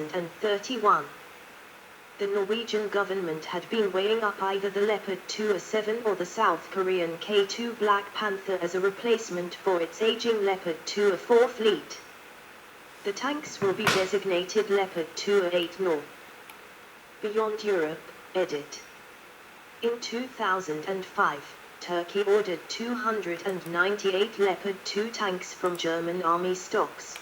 2031. The Norwegian government had been weighing up either the Leopard 2A7 or the South Korean K2 Black Panther as a replacement for its aging Leopard 2A4 fleet. The tanks will be designated Leopard 2A8 Nor. Beyond Europe, edit. In 2005, Turkey ordered 298 Leopard 2 tanks from German army stocks.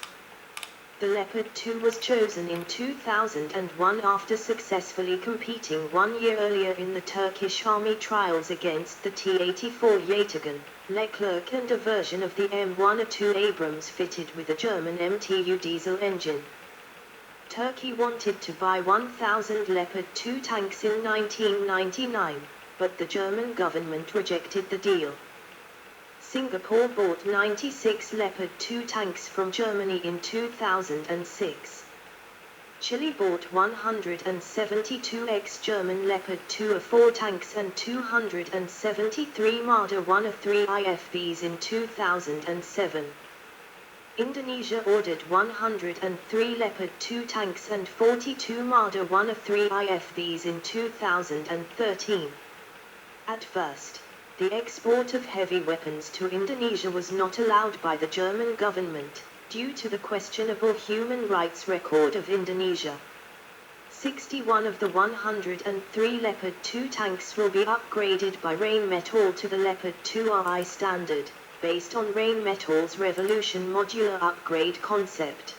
The Leopard 2 was chosen in 2001 after successfully competing 1 year earlier in the Turkish army trials against the T-84 Yatagan, Leclerc and a version of the M1A2 Abrams fitted with a German MTU diesel engine. Turkey wanted to buy 1,000 Leopard 2 tanks in 1999, but the German government rejected the deal. Singapore bought 96 Leopard 2 tanks from Germany in 2006. Chile bought 172 ex-German Leopard 2A4 tanks and 273 Marder 1A3 IFVs in 2007. Indonesia ordered 103 Leopard 2 tanks and 42 Marder 1A3 IFVs in 2013. At first, the export of heavy weapons to Indonesia was not allowed by the German government, due to the questionable human rights record of Indonesia. 61 of the 103 Leopard 2 tanks will be upgraded by Rheinmetall to the Leopard 2RI standard, based on Rheinmetall's Revolution modular upgrade concept.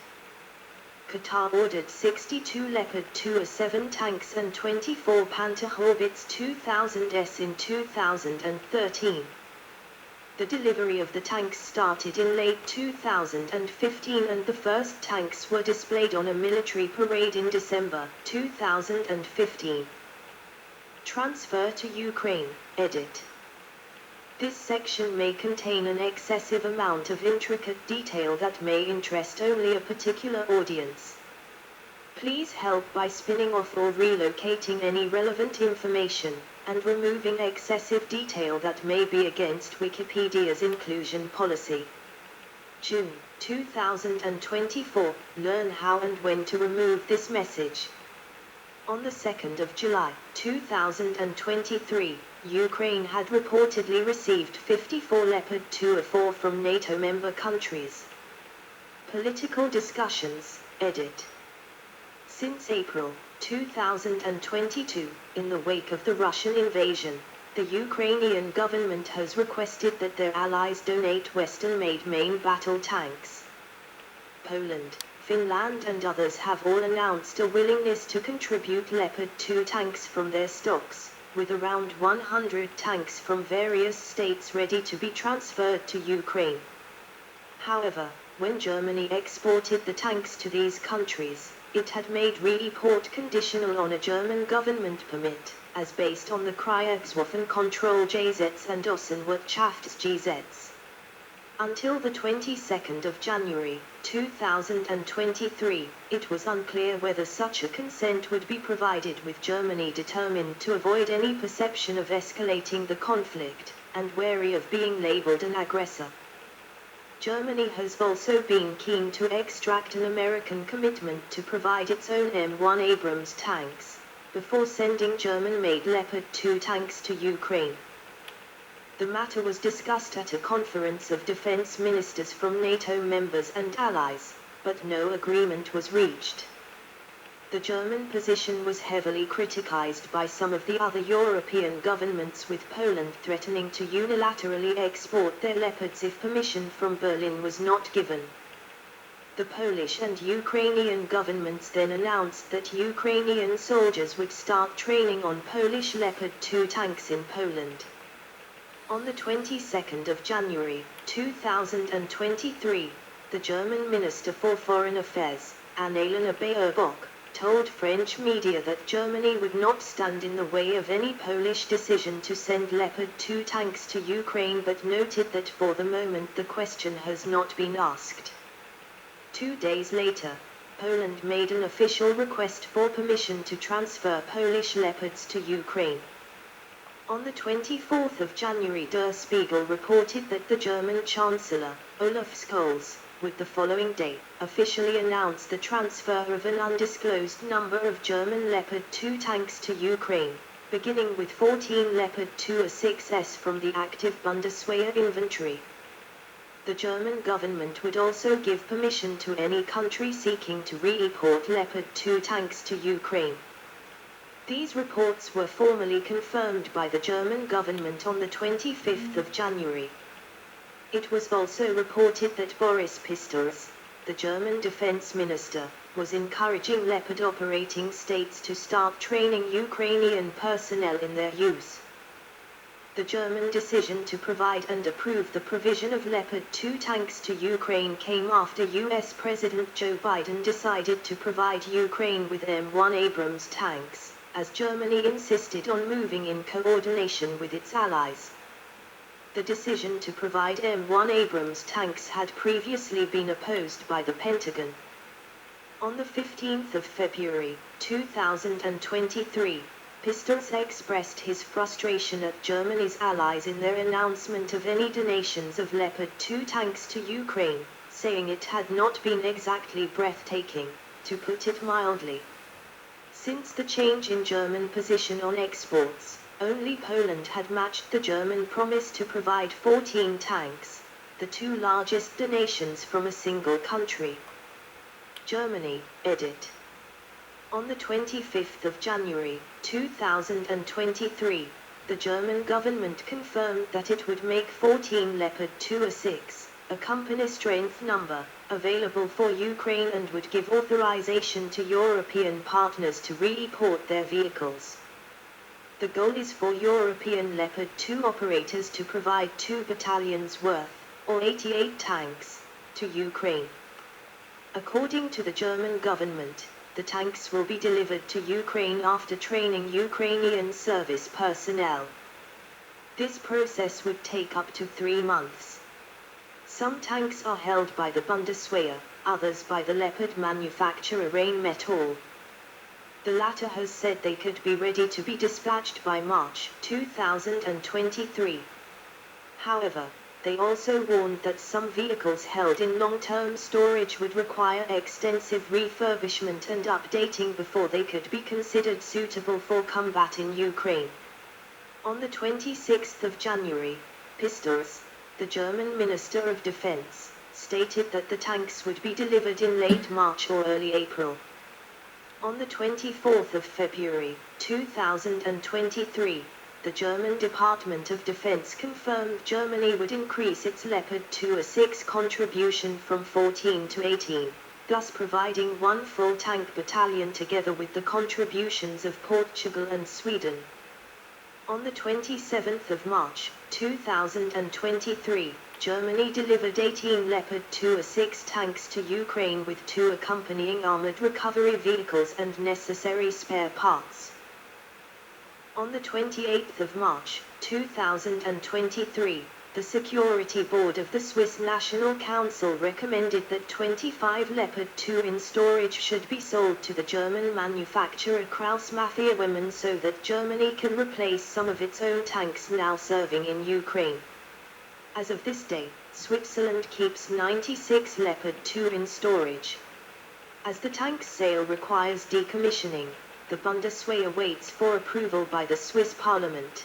Qatar ordered 62 Leopard 2A7 tanks and 24 Panterhaubitze 2000s in 2013. The delivery of the tanks started in late 2015 and the first tanks were displayed on a military parade in December 2015. Transfer to Ukraine, edit. This section may contain an excessive amount of intricate detail that may interest only a particular audience. Please help by spinning off or relocating any relevant information, and removing excessive detail that may be against Wikipedia's inclusion policy. June 2024, learn how and when to remove this message. On the 2nd of July, 2023, Ukraine had reportedly received 54 Leopard 2A4 from NATO member countries. Political discussions, edit. Since April 2022, in the wake of the Russian invasion, the Ukrainian government has requested that their allies donate Western-made main battle tanks. Poland, Finland and others have all announced a willingness to contribute Leopard 2 tanks from their stocks, with around 100 tanks from various states ready to be transferred to Ukraine. However, when Germany exported the tanks to these countries, it had made re-import conditional on a German government permit, as based on the Kriegswaffenkontrolle Gesetz and Außenwirtschaftsgesetz. Until the 22nd of January, 2023, it was unclear whether such a consent would be provided, with Germany determined to avoid any perception of escalating the conflict, and wary of being labeled an aggressor. Germany has also been keen to extract an American commitment to provide its own M1 Abrams tanks, before sending German-made Leopard 2 tanks to Ukraine. The matter was discussed at a conference of defense ministers from NATO members and allies, but no agreement was reached. The German position was heavily criticized by some of the other European governments, with Poland threatening to unilaterally export their Leopards if permission from Berlin was not given. The Polish and Ukrainian governments then announced that Ukrainian soldiers would start training on Polish Leopard 2 tanks in Poland. On the 22nd of January, 2023, the German Minister for Foreign Affairs, Annalena Baerbock, told French media that Germany would not stand in the way of any Polish decision to send Leopard 2 tanks to Ukraine, but noted that for the moment the question has not been asked. 2 days later, Poland made an official request for permission to transfer Polish Leopards to Ukraine. On the 24th of January, Der Spiegel reported that the German Chancellor, Olaf Scholz, would the following day officially announce the transfer of an undisclosed number of German Leopard 2 tanks to Ukraine, beginning with 14 Leopard 2A6s from the active Bundeswehr inventory. The German government would also give permission to any country seeking to re-import Leopard 2 tanks to Ukraine. These reports were formally confirmed by the German government on the 25th of January. It was also reported that Boris Pistorius, the German defense minister, was encouraging Leopard operating states to start training Ukrainian personnel in their use. The German decision to provide and approve the provision of Leopard 2 tanks to Ukraine came after US President Joe Biden decided to provide Ukraine with M1 Abrams tanks, as Germany insisted on moving in coordination with its allies. The decision to provide M1 Abrams tanks had previously been opposed by the Pentagon. On the 15th of February, 2023, Pistorius expressed his frustration at Germany's allies in their announcement of any donations of Leopard 2 tanks to Ukraine, saying it had not been exactly breathtaking, to put it mildly. Since the change in German position on exports, only Poland had matched the German promise to provide 14 tanks, the two largest donations from a single country. Germany, edit. On the 25th of January, 2023, the German government confirmed that it would make 14 Leopard 2A6, a company strength number, available for Ukraine and would give authorization to European partners to re-import their vehicles. The goal is for European Leopard 2 operators to provide 2 battalions worth, or 88 tanks, to Ukraine. According to the German government, the tanks will be delivered to Ukraine after training Ukrainian service personnel. This process would take up to 3 months. Some tanks are held by the Bundeswehr, others by the Leopard manufacturer Rheinmetall. The latter has said they could be ready to be dispatched by March 2023. However, they also warned that some vehicles held in long-term storage would require extensive refurbishment and updating before they could be considered suitable for combat in Ukraine. On the 26th of January, Pistorius, the German Minister of Defense, stated that the tanks would be delivered in late March or early April. On the 24th of February, 2023, the German Department of Defense confirmed Germany would increase its Leopard 2A6 contribution from 14 to 18, thus providing 1 full tank battalion together with the contributions of Portugal and Sweden. On the 27th of March, 2023, Germany delivered 18 Leopard 2A6 tanks to Ukraine with 2 accompanying armored recovery vehicles and necessary spare parts. On the 28th of March, 2023, the Security Board of the Swiss National Council recommended that 25 Leopard 2 in storage should be sold to the German manufacturer Krauss Mafia Women so that Germany can replace some of its own tanks now serving in Ukraine. As of this day, Switzerland keeps 96 Leopard 2 in storage. As the tank's sale requires decommissioning, the Bundeswehr waits for approval by the Swiss Parliament.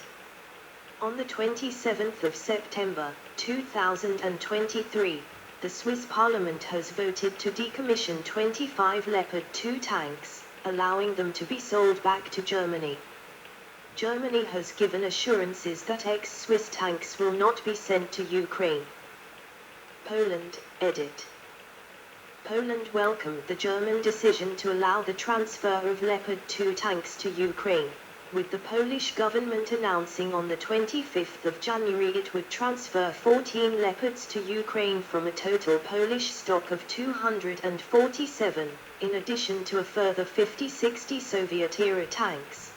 On the 27th of September, 2023, the Swiss Parliament has voted to decommission 25 Leopard 2 tanks, allowing them to be sold back to Germany. Germany has given assurances that ex-Swiss tanks will not be sent to Ukraine. Poland, edit. Poland welcomed the German decision to allow the transfer of Leopard 2 tanks to Ukraine, with the Polish government announcing on the 25th of January it would transfer 14 Leopards to Ukraine from a total Polish stock of 247, in addition to a further 50-60 Soviet-era tanks.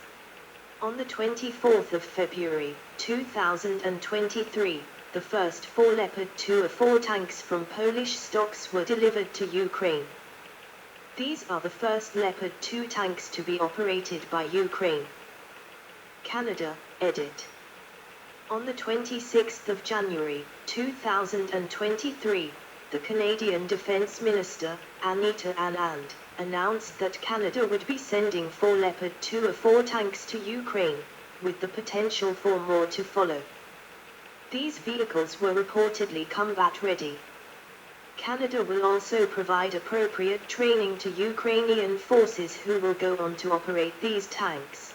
On the 24th of February, 2023, the first 4 Leopard 2A4 tanks from Polish stocks were delivered to Ukraine. These are the first Leopard 2 tanks to be operated by Ukraine. Canada, edit. On the 26th of January, 2023, the Canadian Defence Minister, Anita Anand, announced that Canada would be sending 4 Leopard 2A4 tanks to Ukraine, with the potential for more to follow. These vehicles were reportedly combat-ready. Canada will also provide appropriate training to Ukrainian forces who will go on to operate these tanks.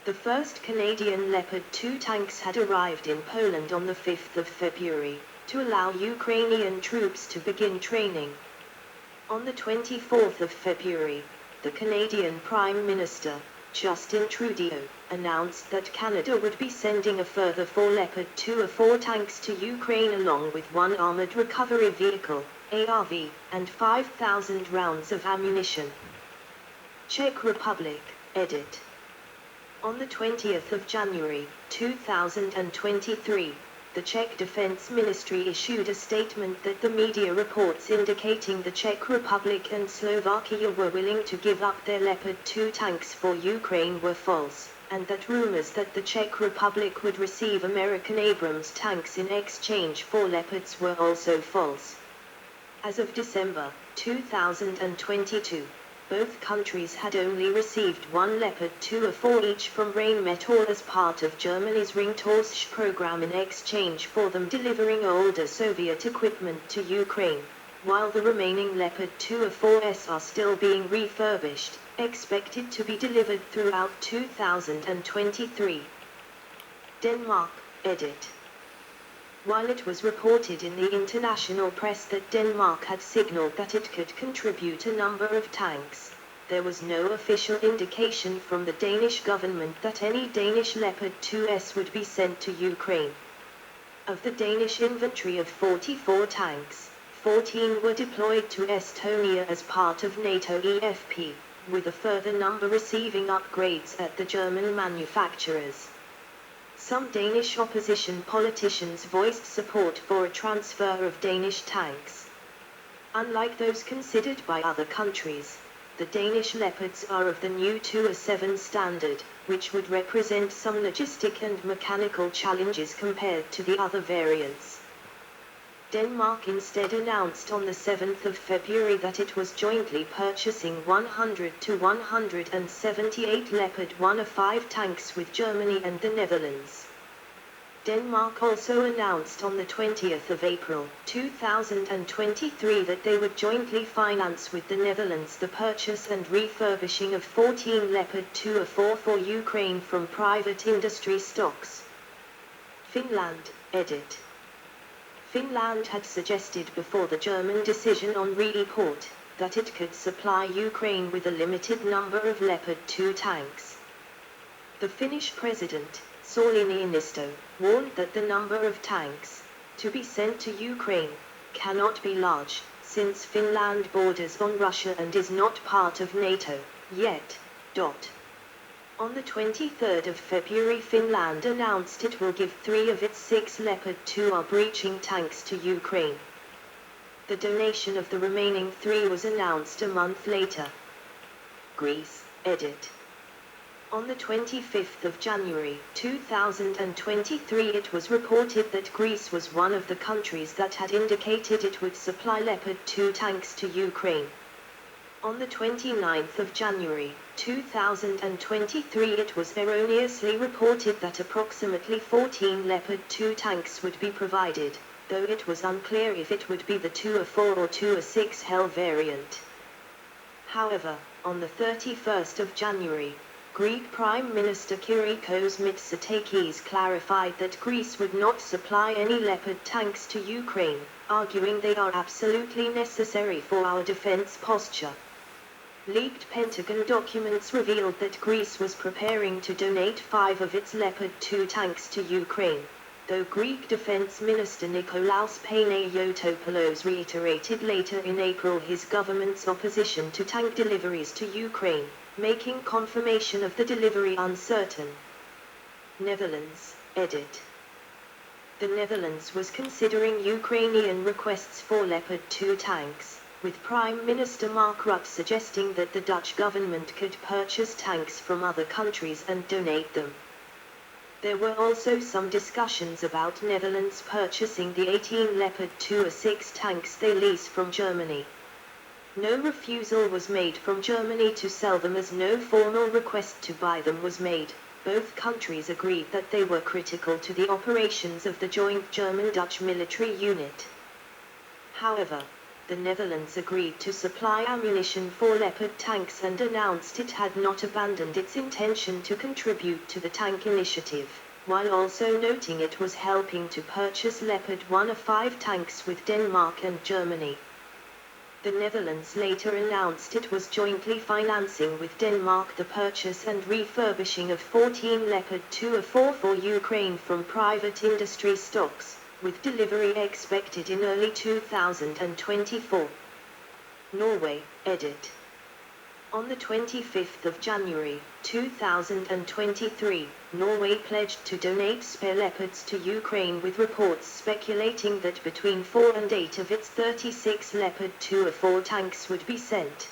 The first Canadian Leopard 2 tanks had arrived in Poland on the 5th of February, to allow Ukrainian troops to begin training. On the 24th of February, the Canadian Prime Minister, Justin Trudeau, announced that Canada would be sending a further 4 Leopard 2A4 tanks to Ukraine along with 1 armored recovery vehicle, ARV, and 5,000 rounds of ammunition. Czech Republic, edit. On the 20th of January, 2023, the Czech Defense Ministry issued a statement that the media reports indicating the Czech Republic and Slovakia were willing to give up their Leopard 2 tanks for Ukraine were false, and that rumors that the Czech Republic would receive American Abrams tanks in exchange for Leopards were also false. As of December 2022, both countries had only received 1 Leopard 2A4 each from Rheinmetall as part of Germany's Ringtausch program in exchange for them delivering older Soviet equipment to Ukraine, while the remaining Leopard 2A4s are still being refurbished, expected to be delivered throughout 2023. Denmark, edit. While it was reported in the international press that Denmark had signaled that it could contribute a number of tanks, there was no official indication from the Danish government that any Danish Leopard 2s would be sent to Ukraine. Of the Danish inventory of 44 tanks, 14 were deployed to Estonia as part of NATO EFP, with a further number receiving upgrades at the German manufacturers. Some Danish opposition politicians voiced support for a transfer of Danish tanks. Unlike those considered by other countries, the Danish Leopards are of the new 2A7 standard, which would represent some logistic and mechanical challenges compared to the other variants. Denmark instead announced on the 7th of February that it was jointly purchasing 100 to 178 Leopard 1A5 tanks with Germany and the Netherlands. Denmark also announced on the 20th of April 2023 that they would jointly finance with the Netherlands the purchase and refurbishing of 14 Leopard 2A4 for Ukraine from private industry stocks. Finland, edit. Finland had suggested before the German decision on report that it could supply Ukraine with a limited number of Leopard 2 tanks. The Finnish president, Sauli Niinisto, warned that the number of tanks to be sent to Ukraine cannot be large, since Finland borders on Russia and is not part of NATO yet. On the 23rd of February, Finland announced it will give 3 of its 6 Leopard 2 breaching tanks to Ukraine. The donation of the remaining 3 was announced a month later. Greece, edit. On the 25th of January 2023 it was reported that Greece was one of the countries that had indicated it would supply Leopard 2 tanks to Ukraine. On the 29th of January 2023 it was erroneously reported that approximately 14 Leopard 2 tanks would be provided, though it was unclear if it would be the 2A4 or 2A6 Hell variant. However, on the 31st of January, Greek Prime Minister Kyriakos Mitsotakis clarified that Greece would not supply any Leopard tanks to Ukraine, arguing they are absolutely necessary for our defense posture. Leaked Pentagon documents revealed that Greece was preparing to donate 5 of its Leopard 2 tanks to Ukraine, though Greek Defense Minister Nikolaos Panayotopoulos reiterated later in April his government's opposition to tank deliveries to Ukraine, making confirmation of the delivery uncertain. Netherlands, edit. The Netherlands was considering Ukrainian requests for Leopard 2 tanks, with Prime Minister Mark Rutte suggesting that the Dutch government could purchase tanks from other countries and donate them. There were also some discussions about Netherlands purchasing the 18 Leopard 2A6 tanks they leased from Germany. No refusal was made from Germany to sell them, as no formal request to buy them was made. Both countries agreed that they were critical to the operations of the joint German-Dutch military unit. However, the Netherlands agreed to supply ammunition for Leopard tanks and announced it had not abandoned its intention to contribute to the tank initiative, while also noting it was helping to purchase Leopard 1A5 tanks with Denmark and Germany. The Netherlands later announced it was jointly financing with Denmark the purchase and refurbishing of 14 Leopard 2A4 for Ukraine from private industry stocks, with delivery expected in early 2024. Norway, edit. On the 25th of January, 2023, Norway pledged to donate spare Leopards to Ukraine, with reports speculating that between 4 and 8 of its 36 Leopard 2A4 tanks would be sent.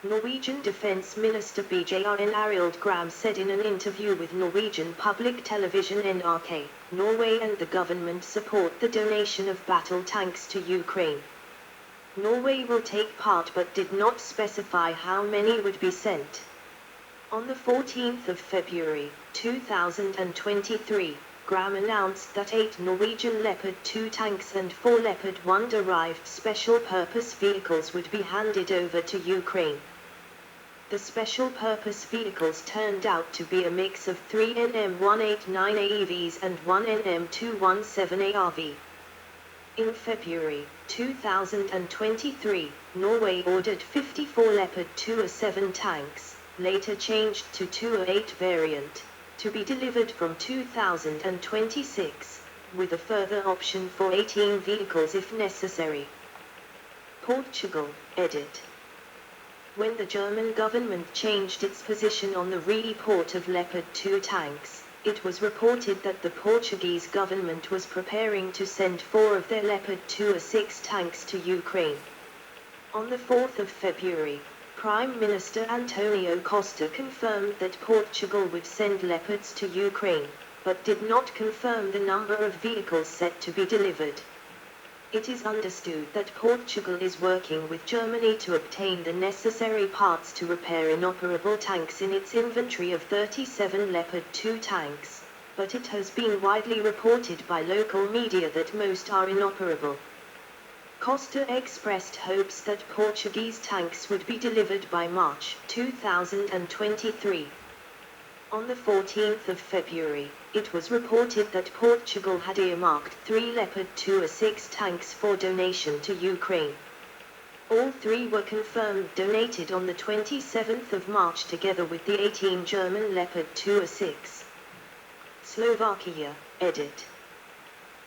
Norwegian Defence Minister Bjarne Arild Gram said in an interview with Norwegian public television NRK, Norway and the government support the donation of battle tanks to Ukraine. Norway will take part but did not specify how many would be sent. On the 14th of February, 2023, Gram announced that 8 Norwegian Leopard 2 tanks and 4 Leopard 1 derived special purpose vehicles would be handed over to Ukraine. The special purpose vehicles turned out to be a mix of 3 NM189 AEVs and 1 NM217 ARV. In February 2023, Norway ordered 54 Leopard 2A7 tanks, later changed to 2A8 variant, to be delivered from 2026, with a further option for 18 vehicles if necessary. Portugal, edit. When the German government changed its position on the re-import of Leopard 2 tanks, it was reported that the Portuguese government was preparing to send 4 of their Leopard 2A6 tanks to Ukraine. On the 4th of February, Prime Minister Antonio Costa confirmed that Portugal would send Leopards to Ukraine, but did not confirm the number of vehicles set to be delivered. It is understood that Portugal is working with Germany to obtain the necessary parts to repair inoperable tanks in its inventory of 37 Leopard 2 tanks, but it has been widely reported by local media that most are inoperable. Costa expressed hopes that Portuguese tanks would be delivered by March 2023. On the 14th of February, it was reported that Portugal had earmarked 3 Leopard 2A6 tanks for donation to Ukraine. All 3 were confirmed donated on the 27th of March together with the 18 German Leopard 2A6. Slovakia, edit.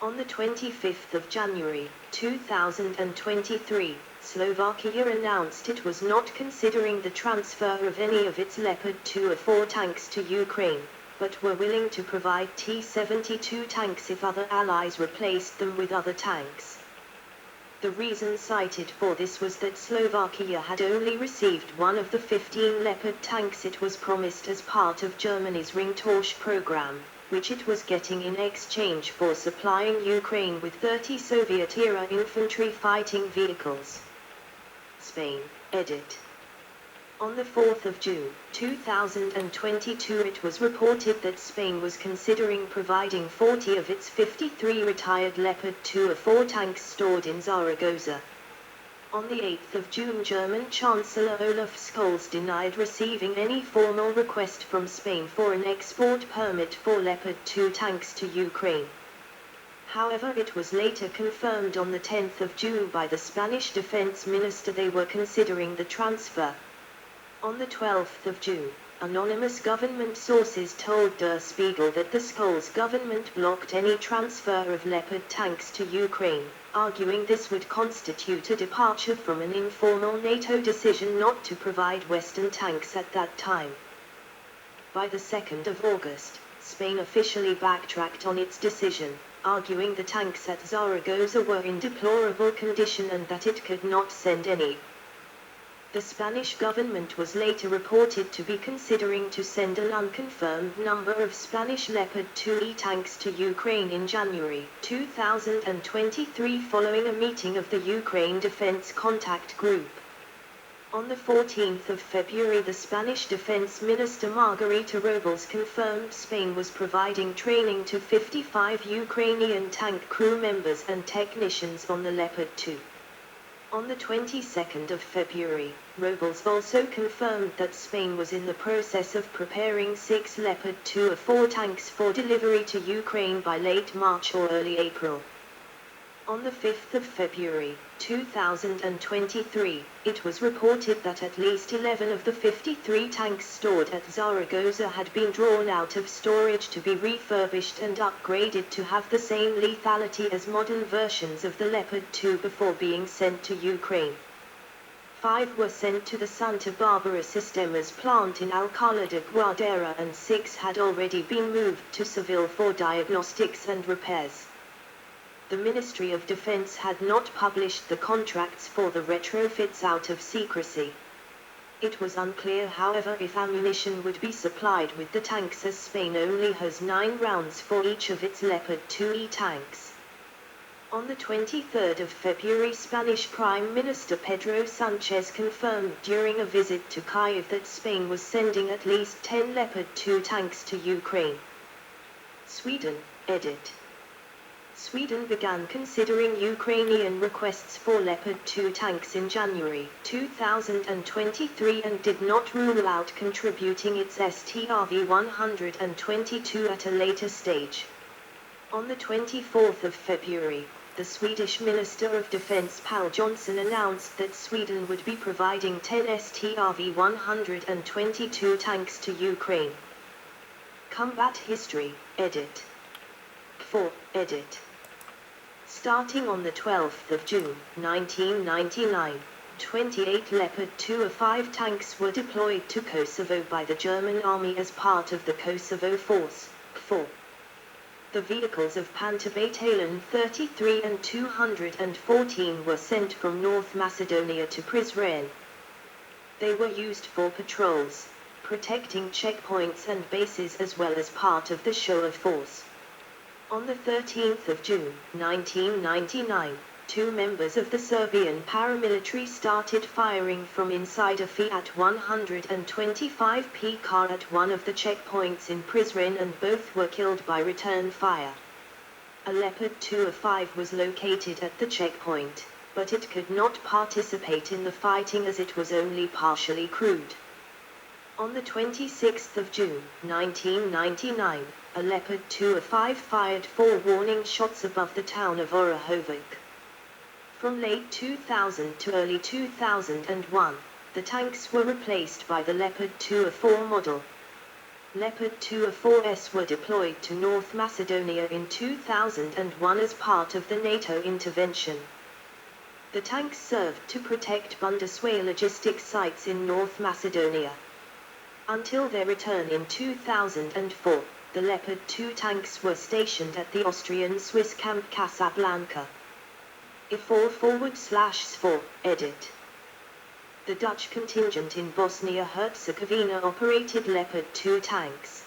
On the 25th of January, 2023, Slovakia announced it was not considering the transfer of any of its Leopard 2A4 tanks to Ukraine, but were willing to provide T-72 tanks if other allies replaced them with other tanks. The reason cited for this was that Slovakia had only received one of the 15 Leopard tanks it was promised as part of Germany's Ringtausch program, which it was getting in exchange for supplying Ukraine with 30 Soviet-era infantry fighting vehicles. Spain, edit. On the 4th of June, 2022, it was reported that Spain was considering providing 40 of its 53 retired Leopard 2A4 tanks stored in Zaragoza. On the 8th of June, German Chancellor Olaf Scholz denied receiving any formal request from Spain for an export permit for Leopard 2 tanks to Ukraine. However, it was later confirmed on the 10th of June by the Spanish Defense Minister they were considering the transfer. On the 12th of June, anonymous government sources told Der Spiegel that the Scholz government blocked any transfer of Leopard tanks to Ukraine, arguing this would constitute a departure from an informal NATO decision not to provide Western tanks at that time. By the 2nd of August, Spain officially backtracked on its decision, arguing the tanks at Zaragoza were in deplorable condition and that it could not send any. The Spanish government was later reported to be considering to send an unconfirmed number of Spanish Leopard 2E tanks to Ukraine in January 2023 following a meeting of the Ukraine Defense Contact Group. On the 14th of February, the Spanish Defense Minister Margarita Robles confirmed Spain was providing training to 55 Ukrainian tank crew members and technicians on the Leopard 2. On the 22nd of February, Robles also confirmed that Spain was in the process of preparing 6 Leopard 2A4 tanks for delivery to Ukraine by late March or early April. On the 5th of February, 2023, it was reported that at least 11 of the 53 tanks stored at Zaragoza had been drawn out of storage to be refurbished and upgraded to have the same lethality as modern versions of the Leopard 2 before being sent to Ukraine. 5 were sent to the Santa Barbara Sistemas plant in Alcalá de Guadalajara and 6 had already been moved to Seville for diagnostics and repairs. The Ministry of Defense had not published the contracts for the retrofits out of secrecy. It was unclear, however, if ammunition would be supplied with the tanks, as Spain only has 9 rounds for each of its Leopard 2E tanks. On the 23rd of February, Spanish Prime Minister Pedro Sánchez confirmed during a visit to Kyiv that Spain was sending at least 10 Leopard 2 tanks to Ukraine. Sweden, edit. Sweden began considering Ukrainian requests for Leopard 2 tanks in January 2023 and did not rule out contributing its STRV-122 at a later stage. On the 24th of February, the Swedish Minister of Defense Pål Jonson announced that Sweden would be providing 10 STRV-122 tanks to Ukraine. Combat History, edit. 4, edit. Starting on the 12th of June, 1999, 28 Leopard 2A5 tanks were deployed to Kosovo by the German army as part of the Kosovo Force 4. The vehicles of Panther Battalion 33 and 214 were sent from North Macedonia to Prizren. They were used for patrols, protecting checkpoints and bases as well as part of the show of force. On the 13th of June, 1999, 2 members of the Serbian paramilitary started firing from inside a Fiat 125P car at one of the checkpoints in Prizren and both were killed by return fire. A Leopard 2A5 was located at the checkpoint, but it could not participate in the fighting as it was only partially crewed. On the 26th of June, 1999, a Leopard 2A5 fired 4 warning shots above the town of Orahovic. From late 2000 to early 2001, the tanks were replaced by the Leopard 2A4 model. Leopard 2A4s were deployed to North Macedonia in 2001 as part of the NATO intervention. The tanks served to protect Bundeswehr logistics sites in North Macedonia. Until their return in 2004, the Leopard 2 tanks were stationed at the Austrian-Swiss camp Casablanca. I4//4, edit. The Dutch contingent in Bosnia-Herzegovina operated Leopard 2 tanks.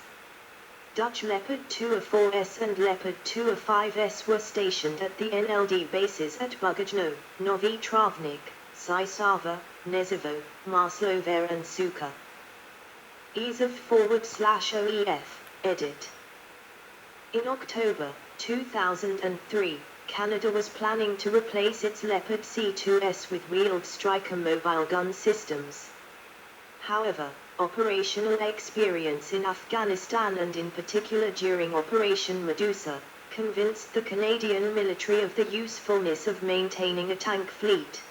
Dutch Leopard 2A4s and Leopard 2A5s were stationed at the NLD bases at Bugajno, Novi Travnik, Sisava, Nezevo, Maslover and Suka. EASF/OEF, edit. In October 2003, Canada was planning to replace its Leopard C2S with wheeled Striker mobile gun systems. However, operational experience in Afghanistan and in particular during Operation Medusa, convinced the Canadian military of the usefulness of maintaining a tank fleet.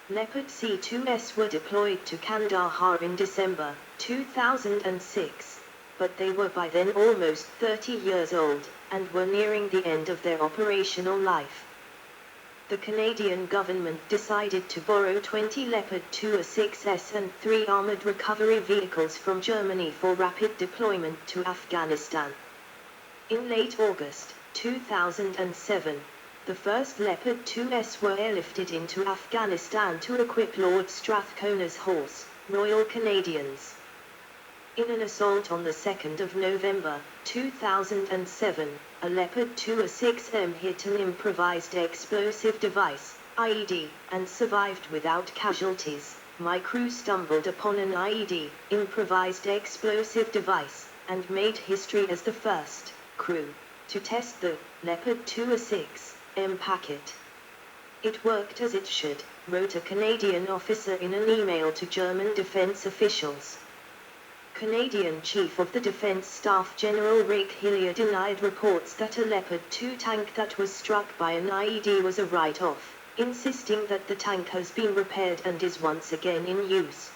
Leopard C2S were deployed to Kandahar in December 2006, but they were by then almost 30 years old, and were nearing the end of their operational life. The Canadian government decided to borrow 20 Leopard 2A6s and 3 armored recovery vehicles from Germany for rapid deployment to Afghanistan. In late August 2007, The first Leopard 2s were airlifted into Afghanistan to equip Lord Strathcona's horse, Royal Canadians. In an assault on the 2nd of November, 2007, a Leopard 2A6M hit an improvised explosive device, IED, and survived without casualties. My crew stumbled upon an IED, improvised explosive device, and made history as the first crew to test the Leopard 2A6M packet. It worked as it should, wrote a Canadian officer in an email to German defense officials. Canadian Chief of the Defense Staff General Rick Hillier denied reports that a Leopard 2 tank that was struck by an IED was a write-off, insisting that the tank has been repaired and is once again in use.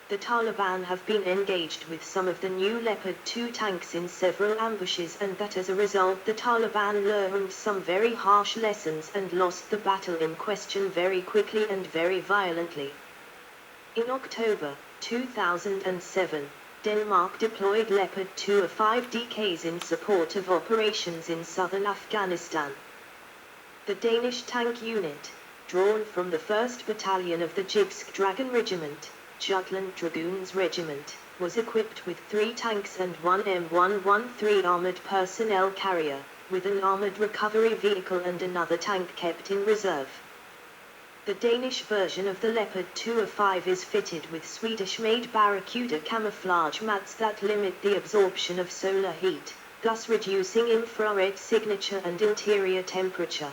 The Taliban have been engaged with some of the new Leopard 2 tanks in several ambushes, and that as a result the Taliban learned some very harsh lessons and lost the battle in question very quickly and very violently. In October 2007, Denmark deployed Leopard 2A5DKs in support of operations in southern Afghanistan. The Danish tank unit, drawn from the 1st Battalion of the Jigsk Dragon Regiment, Jutland Dragoons Regiment, was equipped with 3 tanks and 1 M113 armoured personnel carrier, with an armoured recovery vehicle and another tank kept in reserve. The Danish version of the Leopard 2A5 is fitted with Swedish-made Barracuda camouflage mats that limit the absorption of solar heat, thus reducing infrared signature and interior temperature.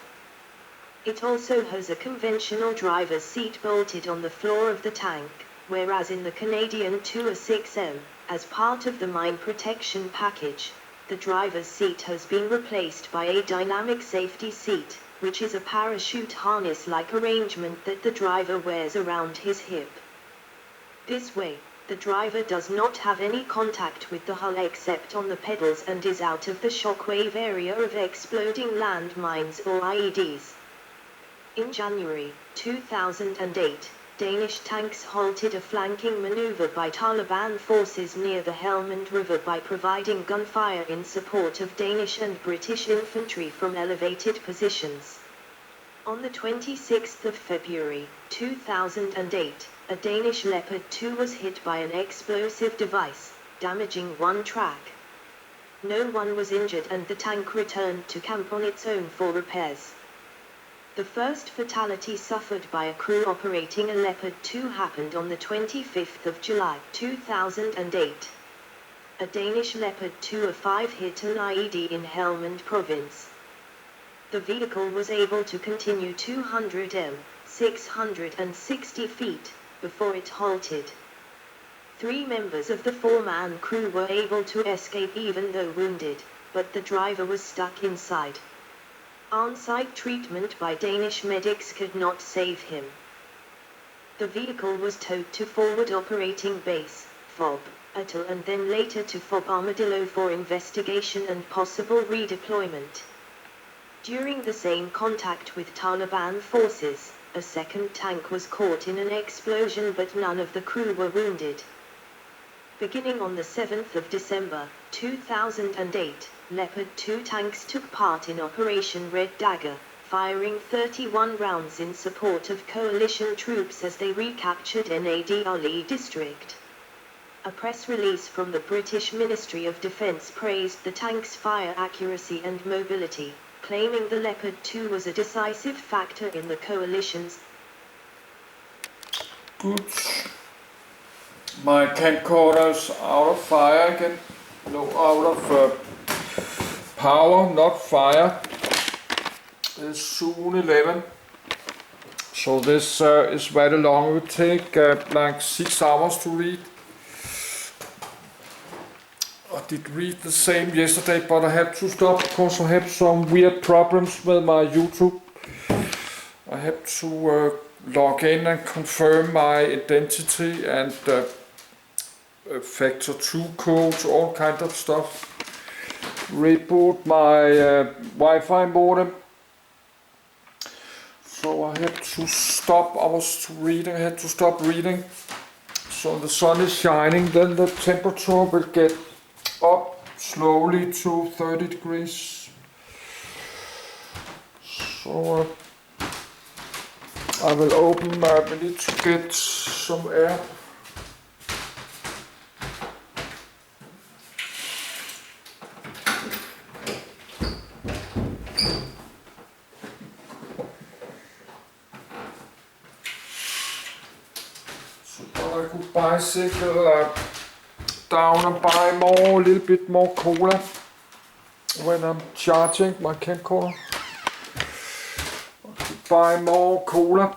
It also has a conventional driver's seat bolted on the floor of the tank, whereas in the Canadian 2A6M, as part of the mine protection package, the driver's seat has been replaced by a dynamic safety seat, which is a parachute harness-like arrangement that the driver wears around his hip. This way, the driver does not have any contact with the hull except on the pedals and is out of the shockwave area of exploding landmines or IEDs. In January 2008, Danish tanks halted a flanking maneuver by Taliban forces near the Helmand River by providing gunfire in support of Danish and British infantry from elevated positions. On the 26th of February 2008, a Danish Leopard 2 was hit by an explosive device, damaging one track. No one was injured and the tank returned to camp on its own for repairs. The first fatality suffered by a crew operating a Leopard 2 happened on the 25th of July 2008. A Danish Leopard 2A5 hit an IED in Helmand province. The vehicle was able to continue 200 m, 660 feet, before it halted. 3 members of the 4-man crew were able to escape even though wounded, but the driver was stuck inside. On-site treatment by Danish medics could not save him. The vehicle was towed to Forward Operating Base, FOB, Atoll, and then later to FOB Armadillo for investigation and possible redeployment. During the same contact with Taliban forces, a second tank was caught in an explosion but none of the crew were wounded. Beginning on the 7th of December 2008, Leopard 2 tanks took part in Operation Red Dagger, firing 31 rounds in support of coalition troops as they recaptured Nadali district. A press release from the British Ministry of Defence praised the tank's fire accuracy and mobility, claiming the Leopard 2 was a decisive factor in the coalition's. Good. My camcorder's out of fire again. No, out of power, not fire. It's soon 11. So this is very long. It will take like 6 hours to read. I did read the same yesterday, but I had to stop because I have some weird problems with my YouTube. I have to log in and confirm my identity and factor 2 codes, all kind of stuff. Reboot my Wi-Fi modem. So I had to stop. I had to stop reading. So the sun is shining, then the temperature will get up slowly to 30 degrees. So I will open we need to get some air. So I could bicycle down and buy a little bit more cola when I'm charging my camcorder. Buy more cola